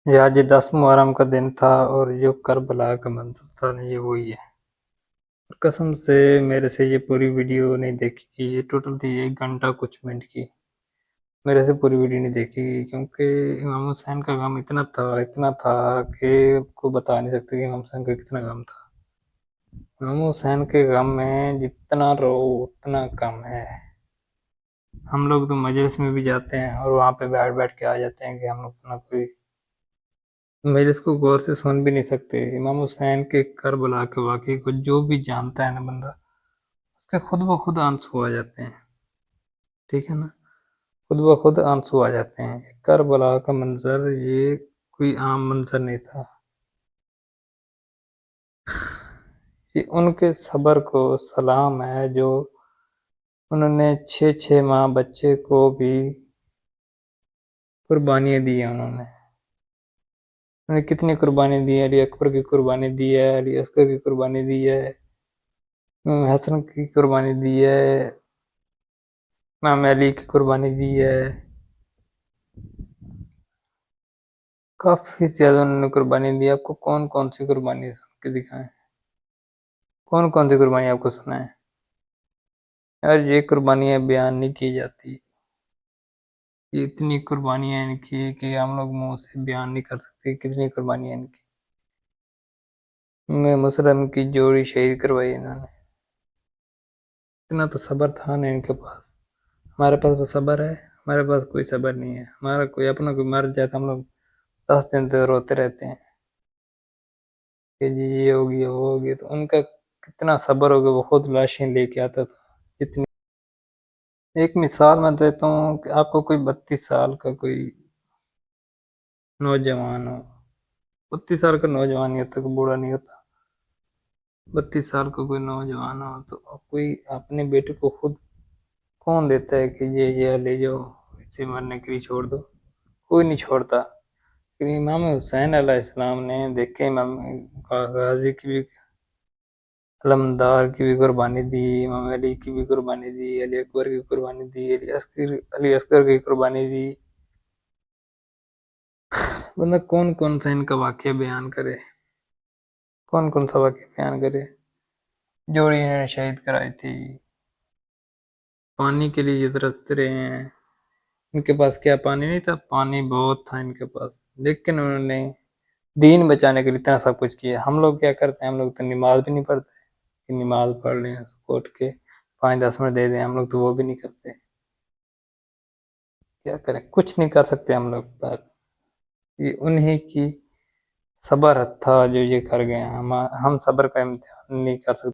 यार ये 10 मुहर्रम का दिन था और जो करबला का मंजर था ना ये वही है। और कसम से मेरे से ये पूरी वीडियो नहीं देखी कि ये टोटल थी 1 घंटा कुछ मिनट की। मेरे से पूरी वीडियो नहीं देखी क्योंकि इमाम हुसैन का गम इतना था कि आपको बता नहीं सकते कि इमाम हुसैन का कितना गम था। इमाम हुसैन के गम में जितना रो उतना कम है। हम लोग तो मजलिस में भी जाते हैं और वहाँ पे बैठ बैठ के आ जाते हैं कि हम लोग ना कोई मजलिस को गौर से सुन भी नहीं सकते। इमाम हुसैन के करबला के वाक़े को जो भी जानता है ना बंदा, उसके खुद ब खुद आंसू आ जाते हैं। ठीक है ना, खुद ब खुद आंसू आ जाते हैं। करबला का मंजर ये कोई आम मंजर नहीं था। ये उनके सब्र को सलाम है जो उन्होंने 6 6 माह बच्चे को भी कुर्बानियाँ दी हैं। उन्होंने कितनी कुर्बानी दी है। अली अकबर की कुर्बानी दी है, अली असगर की कुर्बानी दी है, हसन की कुर्बानी दी है, इमाम अली की कुर्बानी दी है। काफ़ी ज़्यादा उन्होंने कुर्बानी दी। आपको कौन कौन सी कुर्बानी के दिखाएं, कौन कौन सी कुर्बानी आपको सुनाएं। यार ये कुर्बानियाँ बयान नहीं की जाती। ये इतनी कुर्बानियाँ इनकी कि हम लोग मुंह से बयान नहीं कर सकते कितनी कुर्बानियाँ इनकी। मैं मुसलम की जोड़ी शहीद करवाई इन्होंने। इतना तो सब्र था ना इनके पास। हमारे पास वो सब्र है? हमारे पास कोई सब्र नहीं है। हमारा कोई अपना कोई मर जाए तो हम लोग 10 दिन तक रोते रहते हैं कि जी ये हो गया वो हो गया। तो उनका कितना सब्र हो गया, वो खुद लाशें लेके आता था। इतनी एक मिसाल मैं देता हूँ कि आपको कोई 32 साल का कोई नौजवान हो, 32 साल का नौजवान नहीं होता, कोई बूढ़ा नहीं होता, 32 साल का कोई नौजवान हो तो कोई अपने बेटे को खुद कौन देता है कि ये ले जाओ, इसे मरने के लिए छोड़ दो? कोई नहीं छोड़ता। लेकिन इमाम हुसैन अलैहिस्सलाम ने देखे इमाम गाजी की भी, अलमदार की भी कुर्बानी दी, इमाम अली की भी कुर्बानी दी, अली अकबर की कुर्बानी दी, अली असगर की कुर्बानी दी। बंदा कौन कौन सा इनका वाक्य बयान करे, कौन कौन सा वाक्य बयान करे। जोड़ी इन्होंने शहीद कराई थी, पानी के लिए ये तरसते रहे हैं। इनके पास क्या पानी नहीं था? पानी बहुत था इनके पास, लेकिन उन्होंने दीन बचाने के लिए इतना सब कुछ किया। हम लोग क्या करते हैं? हम लोग तो नमाज भी नहीं पढ़ते कि नमाज पढ़ लें, उसको उठ के 5 10 मिनट दे दें। हम लोग तो वो भी नहीं करते। क्या करें? कुछ नहीं कर सकते हम लोग। बस ये उन्हीं की सब्र था जो ये कर गए हैं। हम सब्र का इम्तिहान नहीं कर सकते।